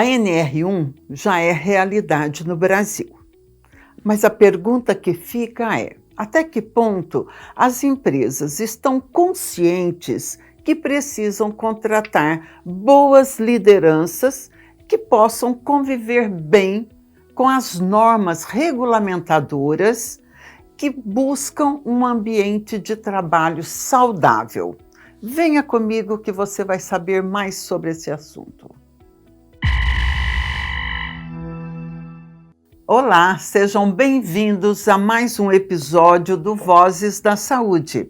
A NR1 já é realidade no Brasil, mas a pergunta que fica é: até que ponto as empresas estão conscientes que precisam contratar boas lideranças que possam conviver bem com as normas regulamentadoras que buscam um ambiente de trabalho saudável? Venha comigo que você vai saber mais sobre esse assunto. Olá, sejam bem-vindos a mais um episódio do Vozes da Saúde.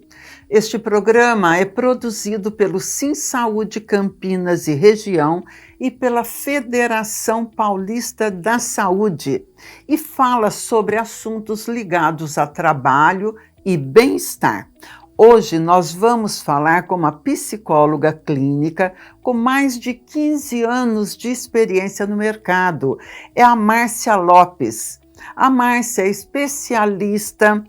Este programa é produzido pelo SimSaúde Campinas e Região e pela Federação Paulista da Saúde e fala sobre assuntos ligados a trabalho e bem-estar. Hoje nós vamos falar com uma psicóloga clínica com mais de 15 anos de experiência no mercado. É a Márcia Lopes. A Márcia é especialista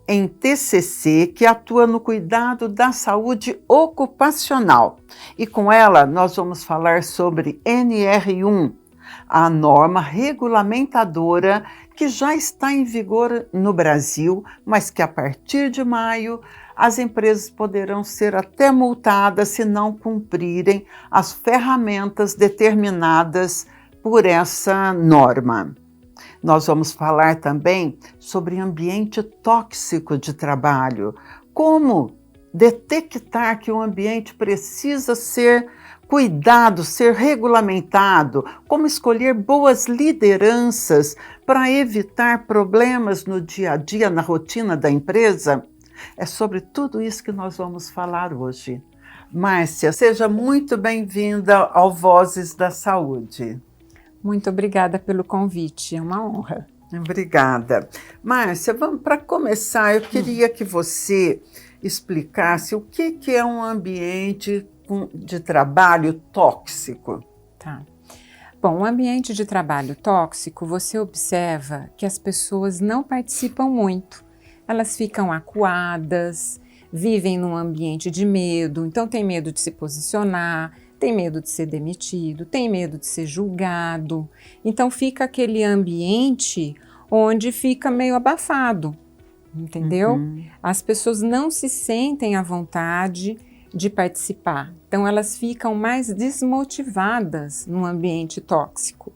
em TCC, que atua no cuidado da saúde ocupacional. E com ela nós vamos falar sobre NR1, a norma regulamentadora que já está em vigor no Brasil, mas que a partir de maio as empresas poderão ser até multadas se não cumprirem as ferramentas determinadas por essa norma. Nós vamos falar também sobre ambiente tóxico de trabalho, como detectar que o ambiente precisa ser cuidado, ser regulamentado, como escolher boas lideranças para evitar problemas no dia a dia, na rotina da empresa. É sobre tudo isso que nós vamos falar hoje. Márcia, seja muito bem-vinda ao Vozes da Saúde. Muito obrigada pelo convite, é uma honra. Obrigada. Márcia, para começar, eu queria que você explicasse o que é um ambiente de trabalho tóxico. Tá. Bom, o ambiente de trabalho tóxico, você observa que as pessoas não participam muito. Elas ficam acuadas, vivem num ambiente de medo, então tem medo de se posicionar, tem medo de ser demitido, tem medo de ser julgado. Então fica aquele ambiente onde fica meio abafado, entendeu? Uhum. As pessoas não se sentem à vontade de participar, então elas ficam mais desmotivadas num ambiente tóxico.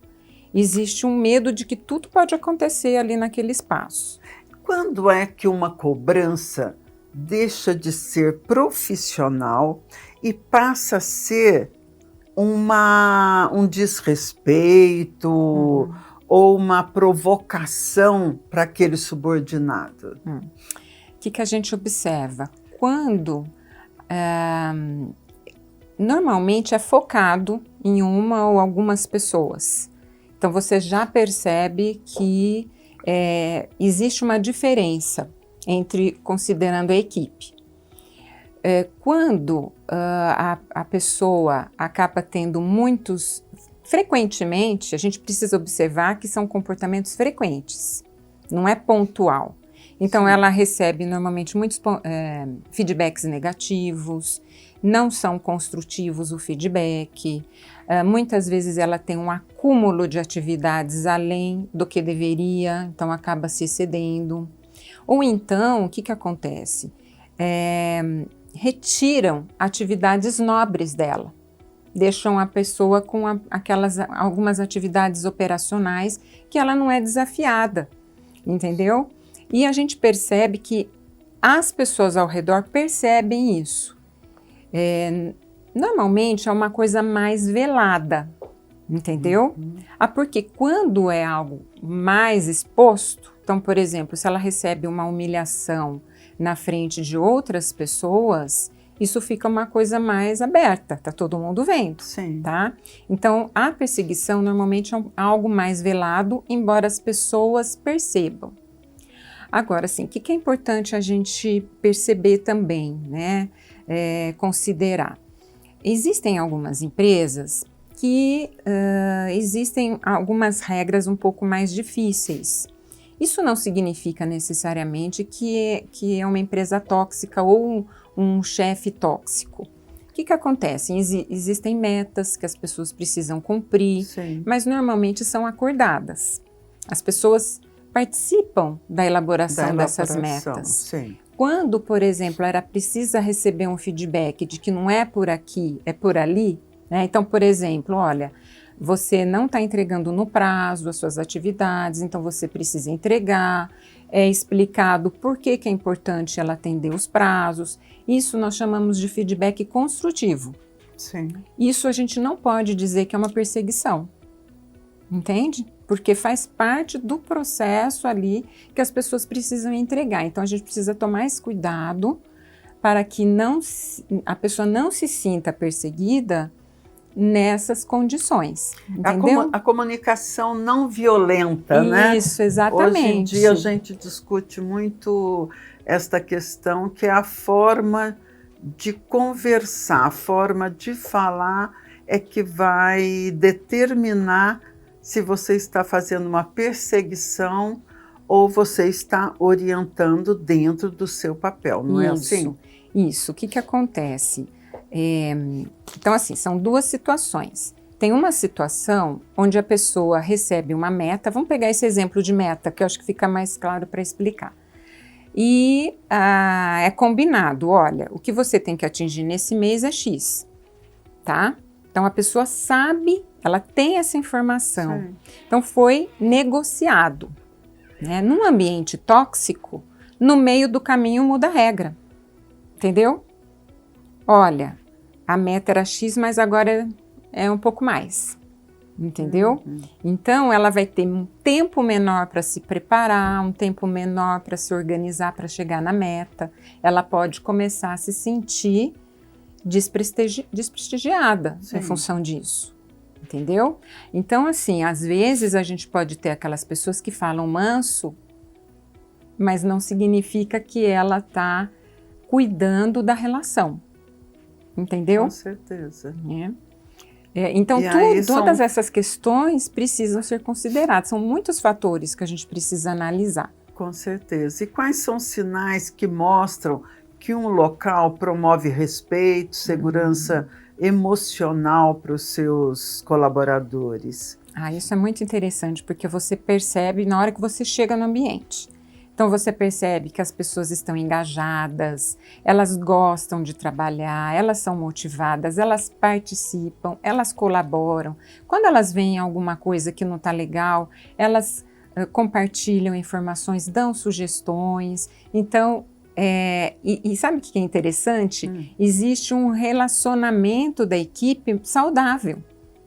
Existe um medo de que tudo pode acontecer ali naquele espaço. Quando é que uma cobrança deixa de ser profissional e passa a ser um desrespeito ou uma provocação para aquele subordinado? O que a gente observa? Quando normalmente é focado em uma ou algumas pessoas. Então você já percebe que existe uma diferença considerando a equipe. Quando a pessoa acaba tendo frequentemente, a gente precisa observar que são comportamentos frequentes, não é pontual. Então ela recebe normalmente muitos feedbacks negativos, não são construtivos o feedback, muitas vezes ela tem um acúmulo de atividades além do que deveria, então acaba se excedendo. Ou então, o que acontece? Retiram atividades nobres dela, deixam a pessoa com algumas atividades operacionais que ela não é desafiada, entendeu? E a gente percebe que as pessoas ao redor percebem isso. Normalmente é uma coisa mais velada, entendeu? Porque quando é algo mais exposto, então, por exemplo, se ela recebe uma humilhação na frente de outras pessoas, isso fica uma coisa mais aberta, tá todo mundo vendo, Sim. Tá? Então, a perseguição normalmente é algo mais velado, embora as pessoas percebam. Agora, assim, o que é importante a gente perceber também, né? Considerar. Existem algumas empresas que existem algumas regras um pouco mais difíceis. Isso não significa necessariamente que é uma empresa tóxica ou um chefe tóxico. O que acontece? Existem metas que as pessoas precisam cumprir, Sim. mas normalmente são acordadas. As pessoas participam da elaboração dessas metas. Sim. Quando, por exemplo, ela precisa receber um feedback de que não é por aqui, é por ali, né? Então, por exemplo, olha, você não está entregando no prazo as suas atividades, então você precisa entregar, é explicado por que é importante ela atender os prazos. Isso nós chamamos de feedback construtivo. Sim. Isso a gente não pode dizer que é uma perseguição, entende? Porque faz parte do processo ali que as pessoas precisam entregar. Então a gente precisa tomar esse cuidado para que a pessoa não se sinta perseguida nessas condições, entendeu? A comunicação não violenta, né? Isso, exatamente. Hoje em dia a gente discute muito esta questão, que é a forma de conversar, a forma de falar é que vai determinar se você está fazendo uma perseguição ou você está orientando dentro do seu papel, não é assim? Isso. O que acontece? Então, assim, são duas situações. Tem uma situação onde a pessoa recebe uma meta, vamos pegar esse exemplo de meta, que eu acho que fica mais claro para explicar. E é combinado, olha, o que você tem que atingir nesse mês é X, tá? Então, a pessoa sabe, ela tem essa informação. Sim. Então, foi negociado, né? Num ambiente tóxico, no meio do caminho muda a regra, entendeu? Olha, a meta era X, mas agora é um pouco mais, entendeu? Então, ela vai ter um tempo menor para se preparar, um tempo menor para se organizar para chegar na meta. Ela pode começar a se sentir desprestigiada em função disso, entendeu? Então, assim, às vezes a gente pode ter aquelas pessoas que falam manso, mas não significa que ela está cuidando da relação. Entendeu? Com certeza. Então, todas essas questões precisam ser consideradas. São muitos fatores que a gente precisa analisar. Com certeza. E quais são os sinais que mostram que um local promove respeito, segurança emocional para os seus colaboradores? Isso é muito interessante, porque você percebe na hora que você chega no ambiente. Então, você percebe que as pessoas estão engajadas, elas gostam de trabalhar, elas são motivadas, elas participam, elas colaboram. Quando elas veem alguma coisa que não está legal, elas compartilham informações, dão sugestões. Então, e sabe o que é interessante? Existe um relacionamento da equipe saudável,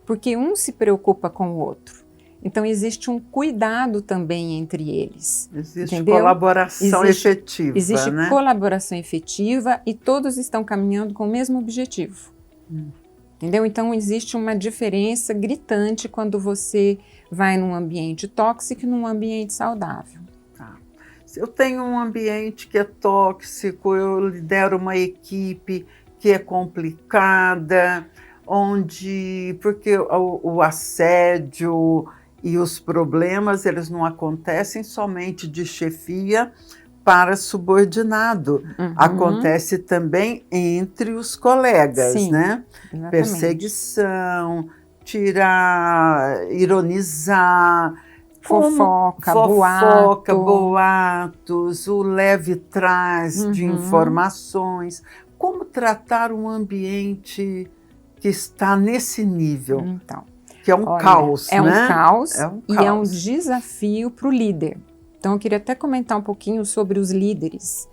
porque um se preocupa com o outro. Então, existe um cuidado também entre eles. Existe colaboração efetiva, existe né? Colaboração efetiva e todos estão caminhando com o mesmo objetivo. Entendeu? Então, existe uma diferença gritante quando você vai num ambiente tóxico e num ambiente saudável. Se eu tenho um ambiente que é tóxico, eu lidero uma equipe que é complicada, porque o assédio e os problemas, eles não acontecem somente de chefia para subordinado. Acontece também entre os colegas, Sim, né? Exatamente. Perseguição, ironizar, fofoca, boatos, o leve trás de informações. Como tratar um ambiente que está nesse nível? Então, que é um caos, né? É um caos e é um desafio para o líder. Então, eu queria até comentar um pouquinho sobre os líderes.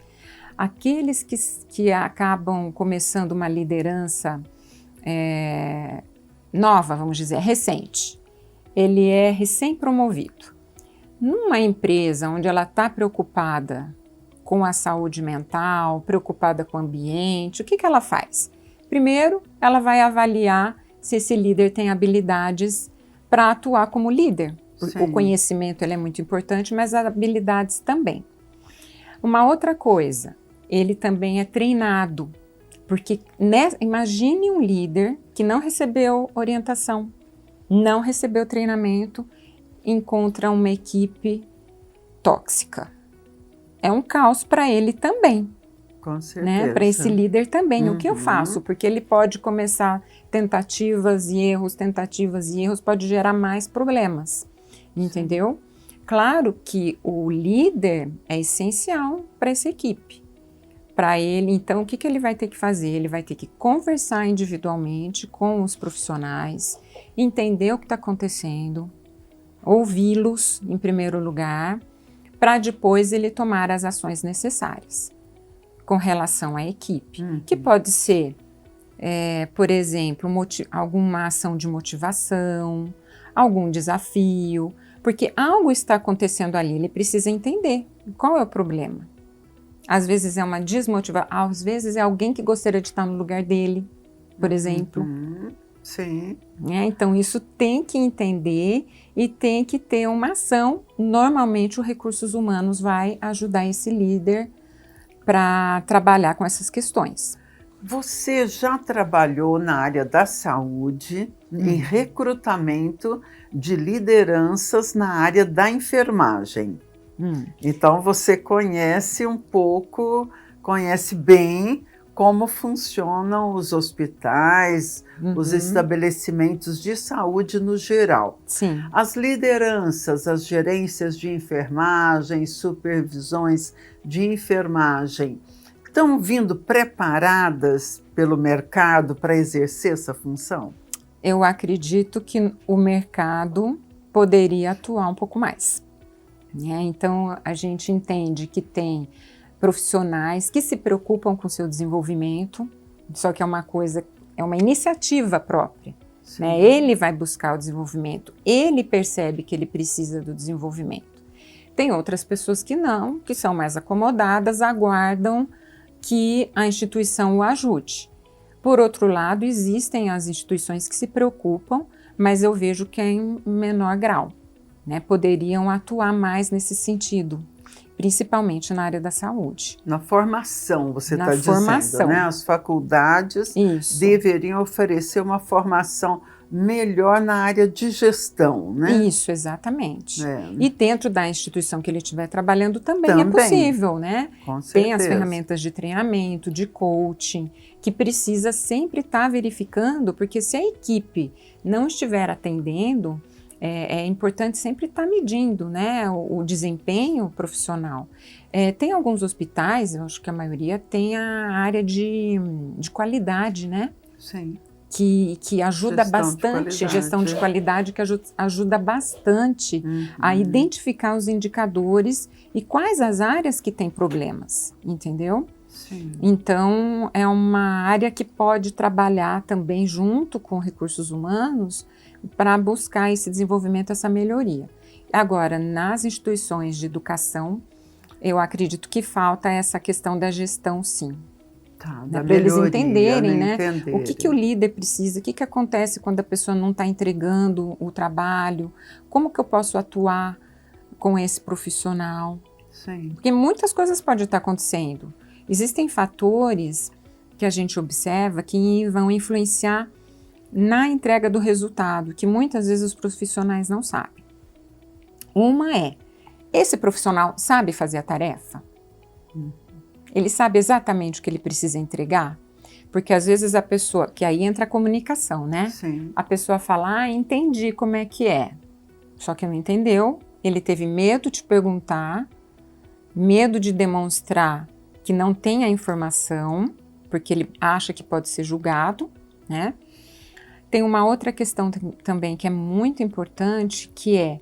Aqueles que acabam começando uma liderança nova, vamos dizer, recente. Ele é recém-promovido. Numa empresa onde ela está preocupada com a saúde mental, preocupada com o ambiente, o que ela faz? Primeiro, ela vai avaliar se esse líder tem habilidades para atuar como líder. Sim. O conhecimento ele é muito importante, mas as habilidades também. Uma outra coisa, ele também é treinado, porque imagine um líder que não recebeu orientação, não recebeu treinamento, encontra uma equipe tóxica. É um caos para ele também, Com né? certeza. Para esse líder também. O que eu Uhum. faço? Porque ele pode começar tentativas e erros, pode gerar mais problemas, entendeu? Claro que o líder é essencial para essa equipe. Para ele, então, o que ele vai ter que fazer? Ele vai ter que conversar individualmente com os profissionais, entender o que está acontecendo, ouvi-los em primeiro lugar, para depois ele tomar as ações necessárias com relação à equipe, que pode ser, por exemplo, alguma ação de motivação, algum desafio, porque algo está acontecendo ali, ele precisa entender qual é o problema. Às vezes é uma desmotivação, às vezes é alguém que gostaria de estar no lugar dele, por exemplo. Sim. Então isso tem que entender e tem que ter uma ação. Normalmente o Recursos Humanos vai ajudar esse líder para trabalhar com essas questões. Você já trabalhou na área da saúde em recrutamento de lideranças na área da enfermagem. Então você conhece um pouco, conhece bem como funcionam os hospitais, os estabelecimentos de saúde no geral. Sim. As lideranças, as gerências de enfermagem, supervisões de enfermagem, estão vindo preparadas pelo mercado para exercer essa função? Eu acredito que o mercado poderia atuar um pouco mais. Então, a gente entende que tem profissionais que se preocupam com o seu desenvolvimento, só que é uma iniciativa própria. Né? Ele vai buscar o desenvolvimento, ele percebe que ele precisa do desenvolvimento. Tem outras pessoas que não, que são mais acomodadas, aguardam que a instituição o ajude. Por outro lado, existem as instituições que se preocupam, mas eu vejo que é em menor grau. Né, poderiam atuar mais nesse sentido, principalmente na área da saúde. Na formação, você está dizendo, formação. Né? As faculdades deveriam oferecer uma formação melhor na área de gestão, né? Isso, exatamente. E dentro da instituição que ele estiver trabalhando também é possível, né? Com certeza. Tem as ferramentas de treinamento, de coaching, que precisa sempre estar verificando, porque se a equipe não estiver atendendo, é importante sempre estar medindo, né, o desempenho profissional. Tem alguns hospitais, eu acho que a maioria tem a área de qualidade, né? Sim. Que ajuda bastante, gestão de qualidade, que ajuda bastante a identificar os indicadores e quais as áreas que têm problemas, entendeu? Sim. Então, é uma área que pode trabalhar também junto com recursos humanos para buscar esse desenvolvimento, essa melhoria. Agora, nas instituições de educação, eu acredito que falta essa questão da gestão, sim. Né, para eles entenderem, né? O que o líder precisa, o que acontece quando a pessoa não está entregando o trabalho, como que eu posso atuar com esse profissional. Sim. Porque muitas coisas podem estar acontecendo. Existem fatores que a gente observa que vão influenciar na entrega do resultado, que muitas vezes os profissionais não sabem. Uma é, esse profissional sabe fazer a tarefa? Ele sabe exatamente o que ele precisa entregar? Porque às vezes a pessoa, que aí entra a comunicação, né? Sim. A pessoa fala, entendi como é que é. Só que não entendeu, ele teve medo de perguntar, medo de demonstrar que não tem a informação, porque ele acha que pode ser julgado, né? Tem uma outra questão também que é muito importante, que é,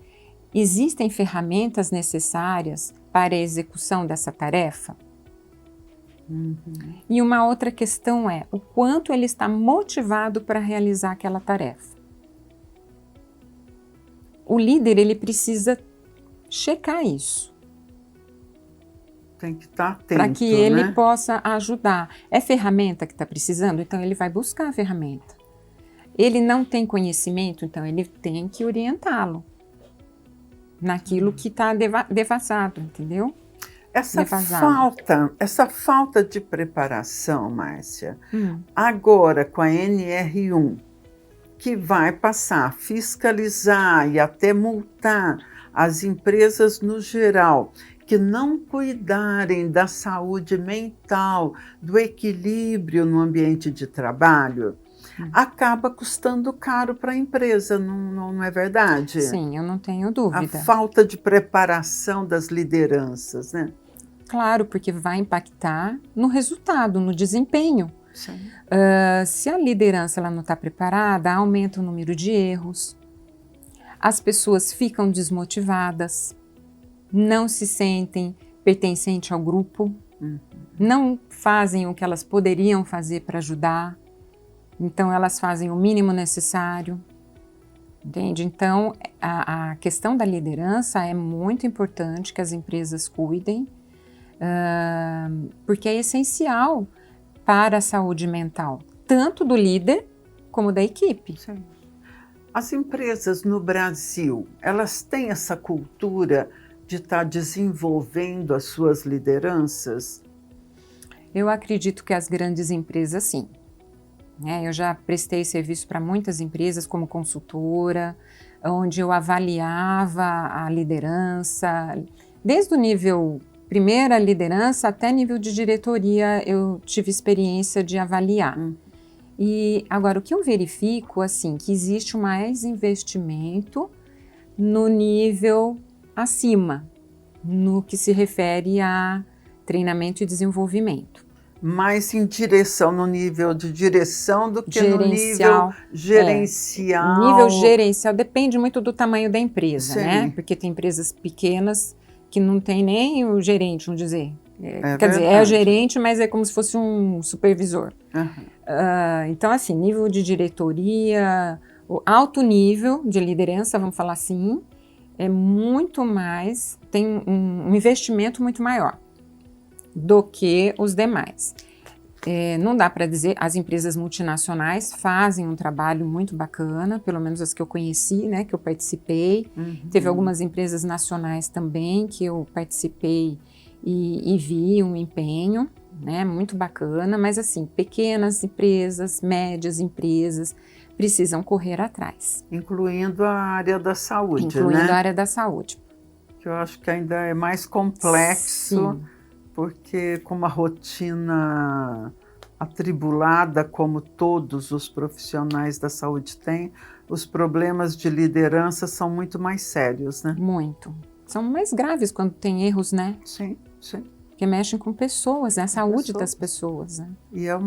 existem ferramentas necessárias para a execução dessa tarefa? E uma outra questão é, o quanto ele está motivado para realizar aquela tarefa? O líder, ele precisa checar isso. Tem que estar atento, para que ele possa ajudar. É ferramenta que está precisando? Então ele vai buscar a ferramenta. Ele não tem conhecimento? Então ele tem que orientá-lo naquilo que está defasado, entendeu? Essa falta de preparação, Márcia, agora com a NR1, que vai passar a fiscalizar e até multar as empresas no geral que não cuidarem da saúde mental, do equilíbrio no ambiente de trabalho, acaba custando caro para a empresa, não é verdade? Sim, eu não tenho A dúvida. falta de preparação das lideranças, né? Claro, porque vai impactar no resultado, no desempenho. Sim. Se a liderança ela não está preparada, aumenta o número de erros, as pessoas ficam desmotivadas, não se sentem pertencentes ao grupo, não fazem o que elas poderiam fazer para ajudar, então elas fazem o mínimo necessário, entende? Então, a questão da liderança é muito importante que as empresas cuidem, porque é essencial para a saúde mental, tanto do líder como da equipe. Sim. As empresas no Brasil, elas têm essa cultura de estar desenvolvendo as suas lideranças? Eu acredito que as grandes empresas, sim. Eu já prestei serviço para muitas empresas como consultora, onde eu avaliava a liderança, desde o nível primeira liderança até nível de diretoria, eu tive experiência de avaliar. E agora, o que eu verifico, assim, que existe mais investimento no nível acima, no que se refere a treinamento e desenvolvimento. Mais em direção, no nível de direção do que Gerencial, no nível gerencial. O nível gerencial depende muito do tamanho da empresa, Sim. né? Porque tem empresas pequenas que não tem nem o gerente, vamos dizer. Quer dizer, é verdade. gerente, mas é como se fosse um supervisor. Uhum. Então, assim, nível de diretoria, o alto nível de liderança, vamos falar assim, é muito mais, tem um investimento muito maior do que os demais. Não dá para dizer, as empresas multinacionais fazem um trabalho muito bacana, pelo menos as que eu conheci, né, que eu participei. Teve algumas empresas nacionais também que eu participei e vi um empenho, né, muito bacana, mas assim, pequenas empresas, médias empresas precisam correr atrás. Incluindo a área da saúde, Incluindo né? a área da saúde. Que eu acho que ainda é mais complexo. Sim. Porque com uma rotina atribulada, como todos os profissionais da saúde têm, os problemas de liderança são muito mais sérios, né? Muito. São mais graves quando tem erros, né? Sim, sim. Que mexem com pessoas, né? A saúde pessoas. das pessoas, né? E é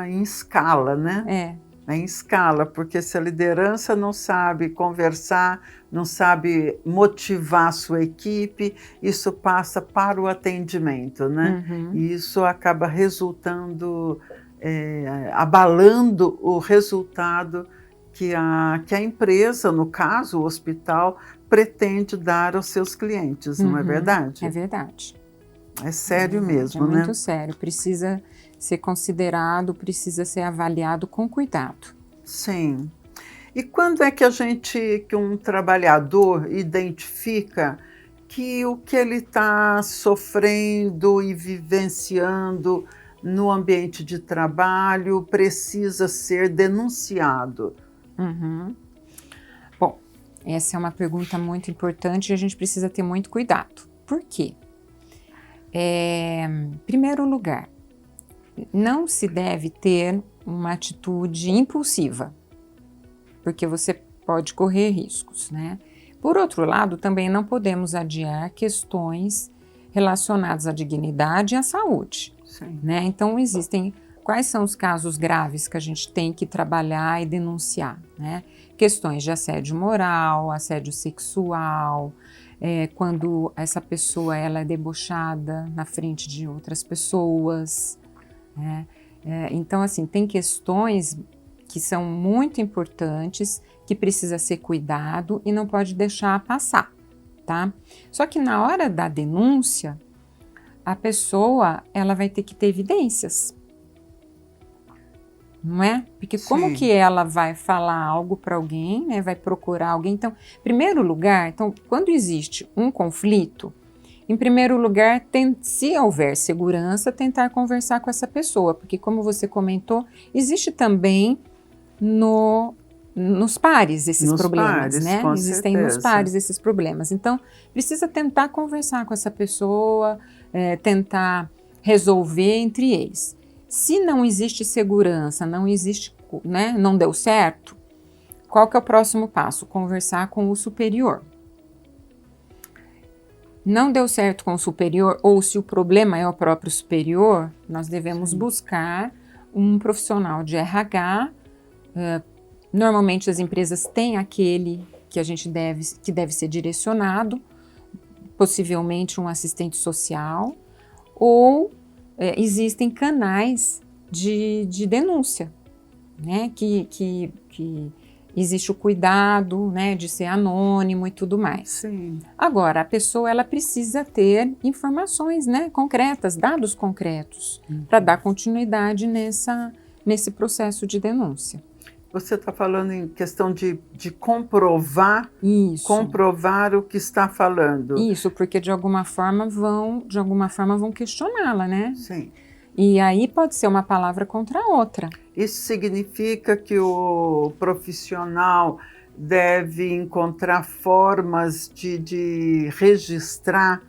em escala, né? É em escala, porque se a liderança não sabe conversar, não sabe motivar a sua equipe, isso passa para o atendimento, né? E isso acaba resultando, abalando o resultado que a empresa, no caso o hospital, pretende dar aos seus clientes, não é verdade? É verdade. É sério mesmo, né? É né? muito sério, precisa ser considerado, precisa ser avaliado com cuidado. Sim. E quando é que que um trabalhador identifica que o que ele está sofrendo e vivenciando no ambiente de trabalho precisa ser denunciado? Bom, essa é uma pergunta muito importante e a gente precisa ter muito cuidado. Por quê? Em primeiro lugar, não se deve ter uma atitude impulsiva, porque você pode correr riscos, né? Por outro lado, também não podemos adiar questões relacionadas à dignidade e à saúde, né? Então, quais são os casos graves que a gente tem que trabalhar e denunciar, né? Questões de assédio moral, assédio sexual, quando essa pessoa ela é debochada na frente de outras pessoas, né? Então, assim, tem questões que são muito importantes, que precisa ser cuidado e não pode deixar passar, tá? Só que na hora da denúncia, a pessoa ela vai ter que ter evidências, não é? Porque como que ela vai falar algo para alguém, né? Vai procurar alguém? Então, em primeiro lugar, quando existe um conflito, em primeiro lugar, se houver segurança, tentar conversar com essa pessoa, porque como você comentou, existe também no nos pares esses Nos problemas, pares, né? com Existem nos certeza. pares esses problemas. Então, precisa tentar conversar com essa pessoa, tentar resolver entre eles. Se não existe segurança, não existe, né, não deu certo, qual que é o próximo passo? Conversar com o superior. Não deu certo com o superior, ou se o problema é o próprio superior, nós devemos buscar um profissional de RH. Normalmente as empresas têm aquele que deve ser direcionado, possivelmente um assistente social, ou existem canais de denúncia, né, que existe o cuidado, né, de ser anônimo e tudo mais. Sim. Agora, a pessoa ela precisa ter informações, né, concretas, dados concretos, para dar continuidade nesse processo de denúncia. Você está falando em questão de comprovar, Isso. comprovar o que está falando. Isso, porque de alguma forma vão questioná-la, né? Sim. E aí pode ser uma palavra contra a outra. Isso significa que o profissional deve encontrar formas de registrar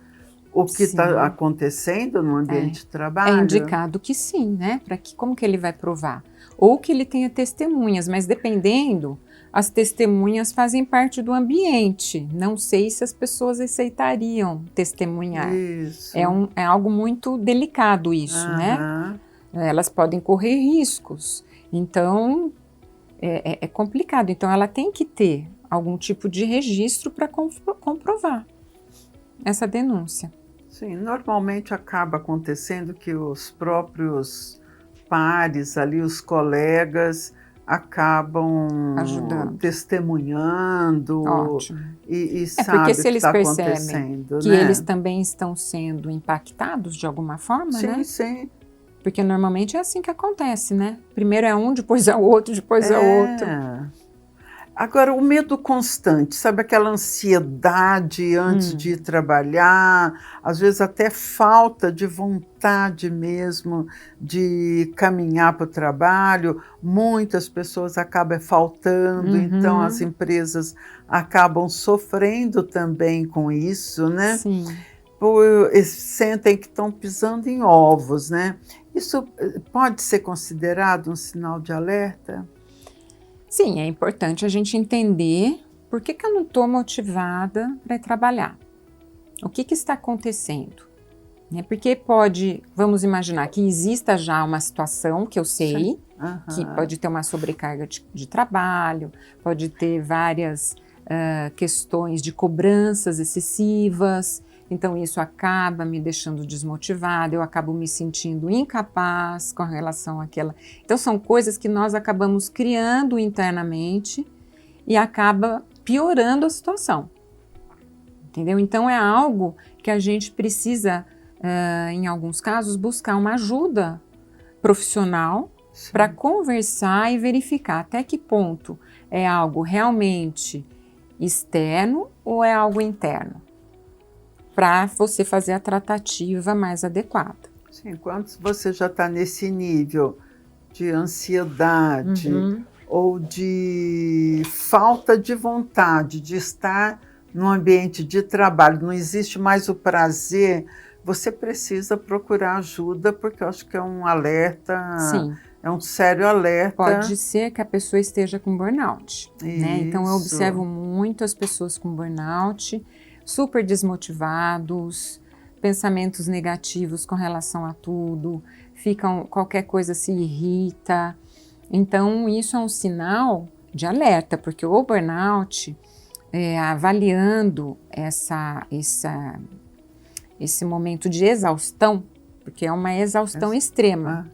o que está acontecendo no ambiente de trabalho? É indicado que sim, né? Como que ele vai provar? Ou que ele tenha testemunhas, mas dependendo, as testemunhas fazem parte do ambiente. Não sei se as pessoas aceitariam testemunhar. Isso. É algo muito delicado isso, né? Elas podem correr riscos. Então, é complicado. Então, ela tem que ter algum tipo de registro para comprovar essa denúncia. Sim, normalmente acaba acontecendo que os próprios pares ali, os colegas, acabam ajudando, testemunhando. Ótimo. E sabem porque se o que eles está percebem acontecendo, que né? eles também estão sendo impactados de alguma forma, sim, né? Sim. Porque normalmente é assim que acontece, né? Primeiro é um, depois é o outro, depois é outro. Agora, o medo constante, sabe aquela ansiedade antes de ir trabalhar, às vezes até falta de vontade mesmo de caminhar para o trabalho, muitas pessoas acabam faltando, então as empresas acabam sofrendo também com isso, né? Sim. Sentem que estão pisando em ovos, né? Isso pode ser considerado um sinal de alerta? Sim, é importante a gente entender por que eu não estou motivada para trabalhar. O que está acontecendo? Porque vamos imaginar que exista já uma situação que eu sei, que pode ter uma sobrecarga de trabalho, pode ter várias questões de cobranças excessivas, então isso acaba me deixando desmotivada, eu acabo me sentindo incapaz com relação àquela. Então são coisas que nós acabamos criando internamente e acaba piorando a situação, entendeu? Então é algo que a gente precisa, em alguns casos, buscar uma ajuda profissional para conversar e verificar até que ponto é algo realmente externo ou é algo interno, para você fazer a tratativa mais adequada. Sim, quando você já está nesse nível de ansiedade ou de falta de vontade de estar no ambiente de trabalho, não existe mais o prazer, você precisa procurar ajuda, porque eu acho que é um alerta. Sim. É um sério alerta. Pode ser que a pessoa esteja com burnout, né? Então eu observo muito as pessoas com burnout, super desmotivados, pensamentos negativos com relação a tudo, qualquer coisa se irrita. Então isso é um sinal de alerta, porque o burnout, avaliando esse momento de exaustão, porque é uma exaustão extrema.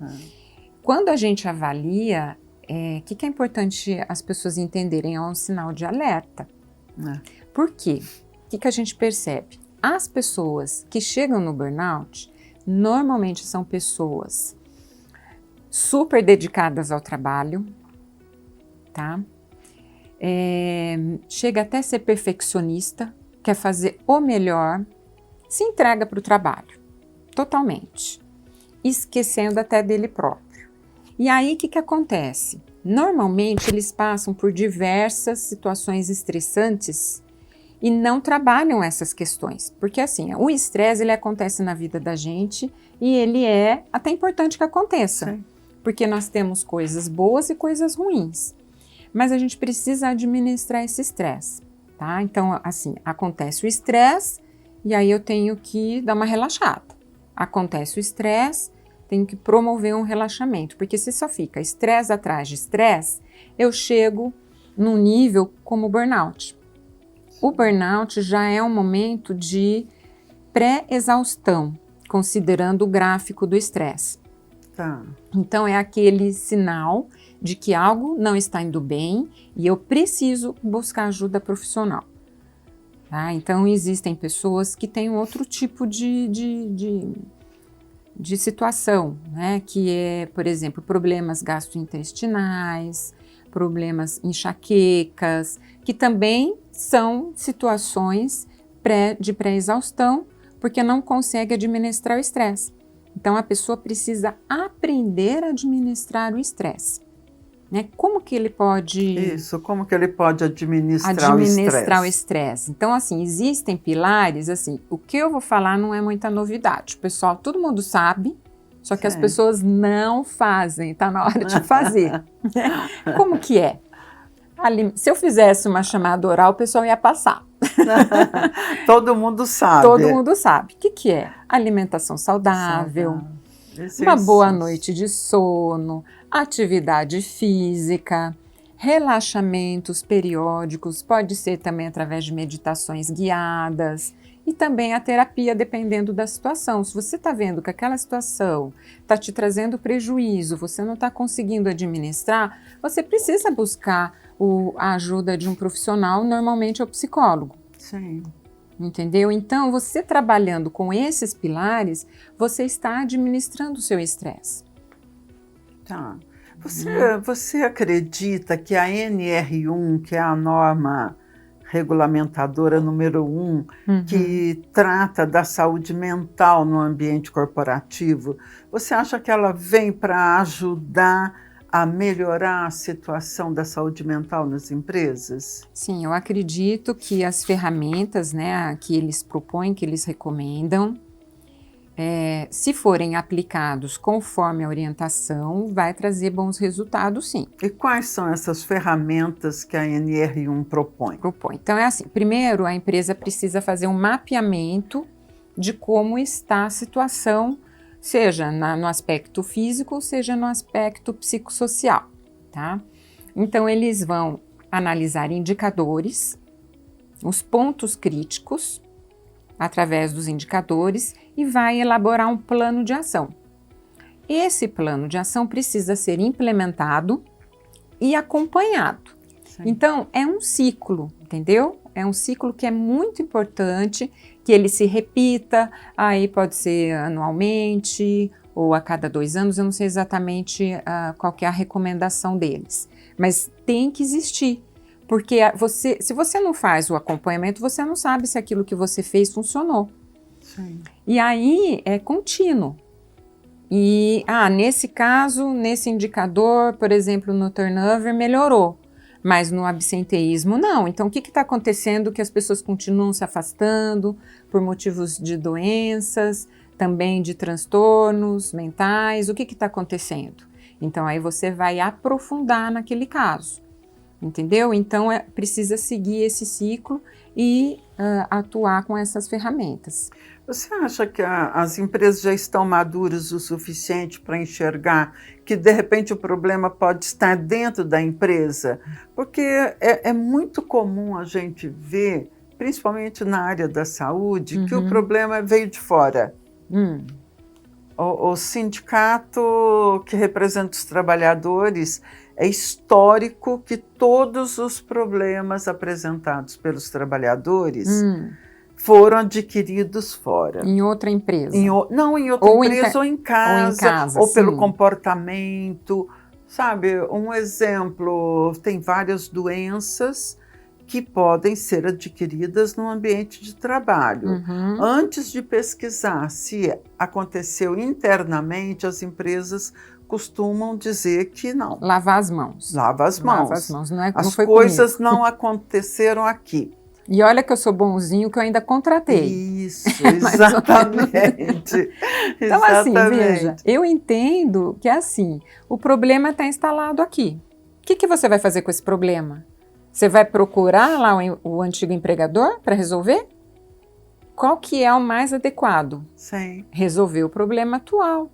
Quando a gente avalia, o que é importante as pessoas entenderem? É um sinal de alerta. Por quê? O que a gente percebe? As pessoas que chegam no burnout, normalmente são pessoas super dedicadas ao trabalho, tá? Chega até a ser perfeccionista, quer fazer o melhor, se entrega para o trabalho, totalmente, esquecendo até dele próprio. E aí, o que acontece? Normalmente eles passam por diversas situações estressantes e não trabalham essas questões, porque assim, o estresse ele acontece na vida da gente e ele é até importante que aconteça, Sim. porque nós temos coisas boas e coisas ruins, mas a gente precisa administrar esse estresse, tá? Então, assim, acontece o estresse e aí eu tenho que dar uma relaxada. Acontece o estresse, tenho que promover um relaxamento, porque se só fica estresse atrás de estresse, eu chego num nível como burnout. O burnout já é um momento de pré-exaustão, considerando o gráfico do estresse. Tá. Então, é aquele sinal de que algo não está indo bem e eu preciso buscar ajuda profissional. Tá? Então, existem pessoas que têm outro tipo de situação, né? Que é, por exemplo, problemas gastrointestinais, problemas enxaquecas, que também são situações de pré-exaustão, porque não consegue administrar o estresse. Então, a pessoa precisa aprender a administrar o estresse. Né? Como que ele pode... Isso, como que ele pode administrar o estresse? Então, assim, existem pilares, assim, o que eu vou falar não é muita novidade. O pessoal, todo mundo sabe, só que as pessoas não fazem, tá na hora de fazer. Como que é? Se eu fizesse uma chamada oral, o pessoal ia passar. Todo mundo sabe. Todo mundo sabe. O que é? Alimentação saudável, uma boa noite de sono, atividade física, relaxamentos periódicos, pode ser também através de meditações guiadas e também a terapia, dependendo da situação. Se você está vendo que aquela situação está te trazendo prejuízo, você não está conseguindo administrar, você precisa buscar a ajuda de um profissional, normalmente é o psicólogo. Sim. Entendeu? Então, você trabalhando com esses pilares, você está administrando o seu estresse. Tá. Você acredita que a NR1, que é a norma regulamentadora número 1, que trata da saúde mental no ambiente corporativo, você acha que ela vem para ajudar a melhorar a situação da saúde mental nas empresas? Sim, eu acredito que as ferramentas, né, que eles propõem, que eles recomendam, se forem aplicados conforme a orientação, vai trazer bons resultados, sim. E quais são essas ferramentas que a NR1 propõe? Então, é assim, primeiro a empresa precisa fazer um mapeamento de como está a situação, seja no aspecto físico, seja no aspecto psicossocial, tá? Então, eles vão analisar indicadores, os pontos críticos, através dos indicadores, e vai elaborar um plano de ação. Esse plano de ação precisa ser implementado e acompanhado. Sim. Então, é um ciclo, entendeu? É um ciclo que é muito importante, que ele se repita, aí pode ser anualmente ou a cada 2 anos, eu não sei exatamente qual que é a recomendação deles, mas tem que existir, porque se você não faz o acompanhamento, você não sabe se aquilo que você fez funcionou. Sim. E aí é contínuo. E, nesse caso, nesse indicador, por exemplo, no turnover, melhorou. Mas no absenteísmo, não. Então, o que está acontecendo que as pessoas continuam se afastando por motivos de doenças, também de transtornos mentais? O que está acontecendo? Então, aí você vai aprofundar naquele caso, entendeu? Então, precisa seguir esse ciclo e atuar com essas ferramentas. Você acha que as empresas já estão maduras o suficiente para enxergar que, de repente, o problema pode estar dentro da empresa? Porque é muito comum a gente ver, principalmente na área da saúde, que o problema veio de fora. O sindicato que representa os trabalhadores é histórico que todos os problemas apresentados pelos trabalhadores foram adquiridos fora. Em outra empresa? Não, em outra empresa ou em casa, ou pelo comportamento. Sabe, um exemplo, tem várias doenças que podem ser adquiridas no ambiente de trabalho. Antes de pesquisar se aconteceu internamente, as empresas costumam dizer que não. Lavar as mãos. Lava as mãos. Lava as mãos, não As foi coisas comigo. não aconteceram aqui. E olha que eu sou bonzinho, que eu ainda contratei. Isso, exatamente. Então, assim, Exatamente. veja, eu entendo que, assim, o problema está instalado aqui. O que você vai fazer com esse problema? Você vai procurar lá o antigo empregador para resolver? Qual que é o mais adequado? Sim. Resolver o problema atual.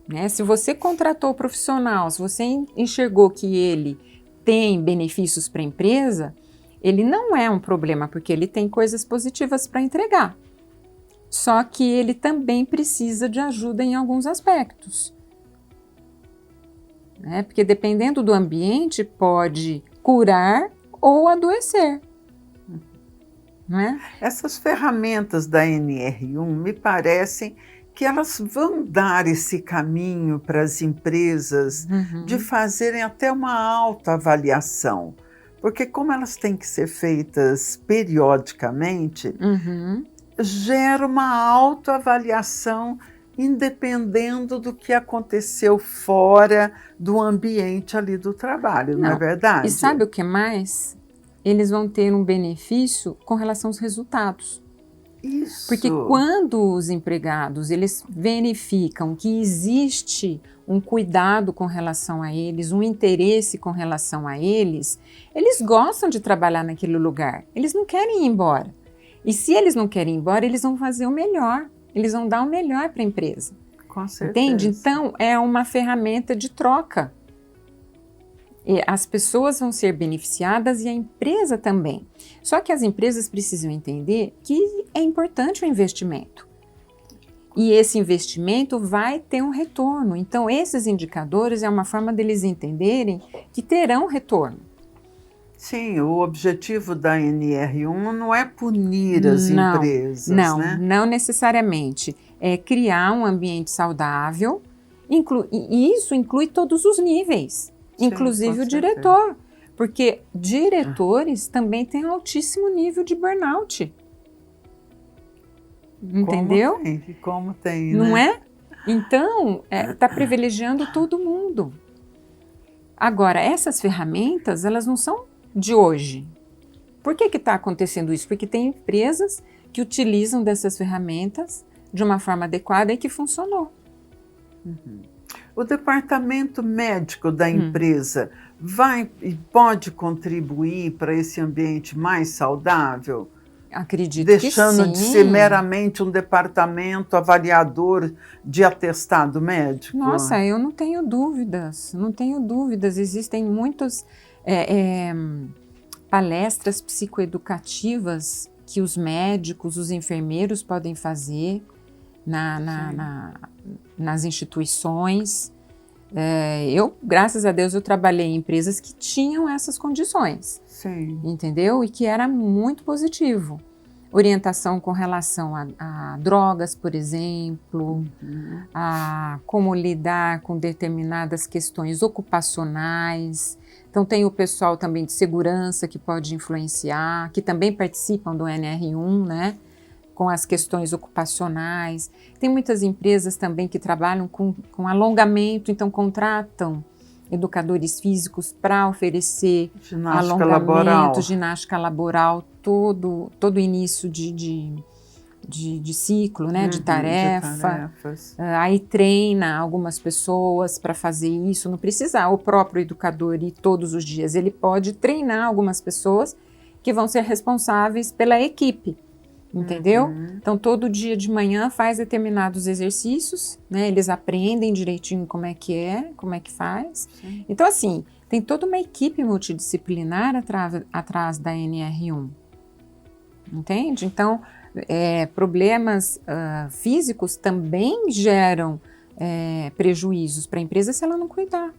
Né? Se você contratou o profissional, se você enxergou que ele tem benefícios para a empresa, ele não é um problema, porque ele tem coisas positivas para entregar. Só que ele também precisa de ajuda em alguns aspectos. Né? Porque dependendo do ambiente, pode curar ou adoecer. Não é? Essas ferramentas da NR1 me parecem que elas vão dar esse caminho para as empresas de fazerem até uma autoavaliação. Porque como elas têm que ser feitas periodicamente, gera uma autoavaliação independendo do que aconteceu fora do ambiente ali do trabalho, não é verdade? E sabe o que mais? Eles vão ter um benefício com relação aos resultados. Isso. Porque quando os empregados eles verificam que existe um cuidado com relação a eles, um interesse com relação a eles gostam de trabalhar naquele lugar, eles não querem ir embora. E se eles não querem ir embora, eles vão fazer o melhor, eles vão dar o melhor para a empresa. Com certeza. Entende? Então, é uma ferramenta de troca. E as pessoas vão ser beneficiadas e a empresa também. Só que as empresas precisam entender que é importante o investimento. E esse investimento vai ter um retorno. Então, esses indicadores é uma forma deles entenderem que terão retorno. Sim, o objetivo da NR1 não é punir as empresas, né? Não necessariamente. É criar um ambiente saudável, e isso inclui todos os níveis. Sim, inclusive o diretor, porque diretores também têm altíssimo nível de burnout. Entendeu? Como tem, não né? é? Então, está privilegiando todo mundo. Agora, essas ferramentas, elas não são de hoje. Por que está acontecendo isso? Porque tem empresas que utilizam dessas ferramentas de uma forma adequada e que funcionou. O departamento médico da empresa vai e pode contribuir para esse ambiente mais saudável? Acredito deixando que sim. de ser meramente um departamento avaliador de atestado médico? Nossa, eu não tenho dúvidas, não tenho dúvidas. Existem muitas palestras psicoeducativas que os médicos, os enfermeiros podem fazer nas instituições. Eu, graças a Deus, eu trabalhei em empresas que tinham essas condições. Sim. Entendeu? E que era muito positivo. Orientação com relação a drogas, por exemplo, a como lidar com determinadas questões ocupacionais. Então tem o pessoal também de segurança que pode influenciar, que também participam do NR1, né? Com as questões ocupacionais. Tem muitas empresas também que trabalham com alongamento, então contratam educadores físicos para oferecer ginástica alongamento, laboral. ginástica laboral, todo início de ciclo, né, de tarefa. Aí treina algumas pessoas para fazer isso, não precisa o próprio educador ir todos os dias, ele pode treinar algumas pessoas que vão ser responsáveis pela equipe. Entendeu? Então, todo dia de manhã faz determinados exercícios, né? Eles aprendem direitinho como é que faz. Sim. Então, assim, tem toda uma equipe multidisciplinar atrás da NR1. Entende? Então, problemas físicos também geram prejuízos para a empresa se ela não cuidar.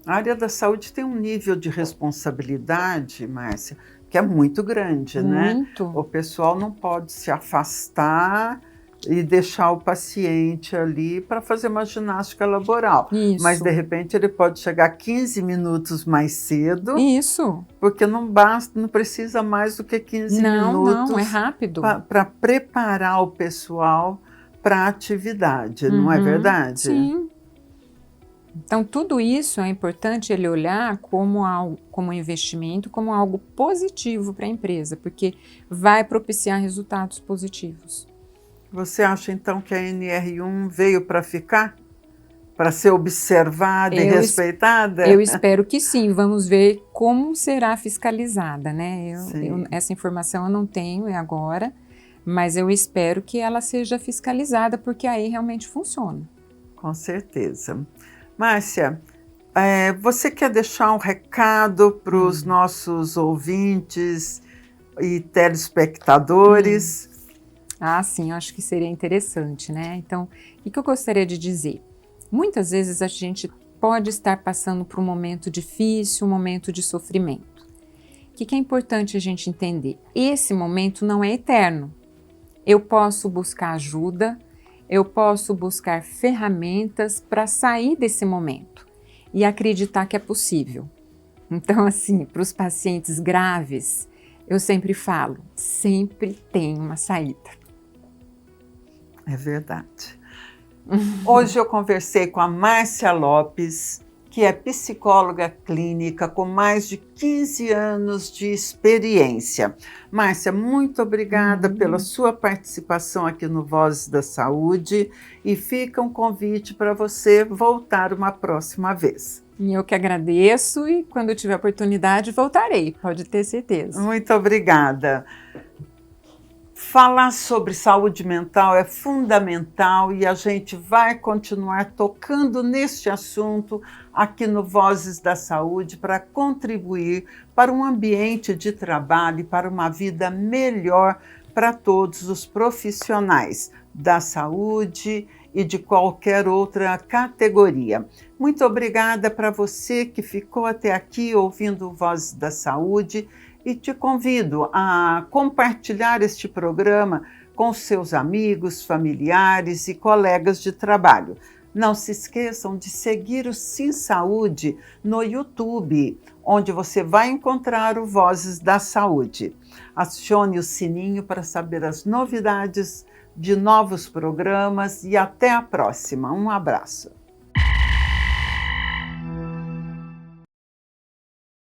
A área da saúde tem um nível de responsabilidade, Márcia, que é muito grande, Muito. né? O pessoal não pode se afastar e deixar o paciente ali para fazer uma ginástica laboral. Isso. Mas, de repente, ele pode chegar 15 minutos mais cedo. Isso. Porque não basta, não precisa mais do que 15 minutos. Não, é rápido. Para preparar o pessoal para a atividade, não é verdade? Sim. Então, tudo isso é importante ele olhar como algo, como investimento, como algo positivo para a empresa, porque vai propiciar resultados positivos. Você acha então que a NR1 veio para ficar? Para ser observada e respeitada? Eu espero que sim, vamos ver como será fiscalizada, né? Essa informação eu não tenho agora, mas eu espero que ela seja fiscalizada, porque aí realmente funciona. Com certeza. Márcia, você quer deixar um recado para os nossos ouvintes e telespectadores? Ah, sim, acho que seria interessante, né? Então, o que eu gostaria de dizer? Muitas vezes a gente pode estar passando por um momento difícil, um momento de sofrimento. O que é importante a gente entender? Esse momento não é eterno. Eu posso buscar ajuda, eu posso buscar ferramentas para sair desse momento e acreditar que é possível. Então, assim, para os pacientes graves, eu sempre falo, sempre tem uma saída. É verdade. Hoje eu conversei com a Márcia Lopes, que é psicóloga clínica com mais de 15 anos de experiência. Márcia, muito obrigada pela sua participação aqui no Vozes da Saúde e fica um convite para você voltar uma próxima vez. E eu que agradeço e quando tiver oportunidade voltarei, pode ter certeza. Muito obrigada. Falar sobre saúde mental é fundamental e a gente vai continuar tocando neste assunto aqui no Vozes da Saúde para contribuir para um ambiente de trabalho e para uma vida melhor para todos os profissionais da saúde e de qualquer outra categoria. Muito obrigada para você que ficou até aqui ouvindo Vozes da Saúde. E te convido a compartilhar este programa com seus amigos, familiares e colegas de trabalho. Não se esqueçam de seguir o Sim Saúde no YouTube, onde você vai encontrar o Vozes da Saúde. Acione o sininho para saber as novidades de novos programas e até a próxima. Um abraço.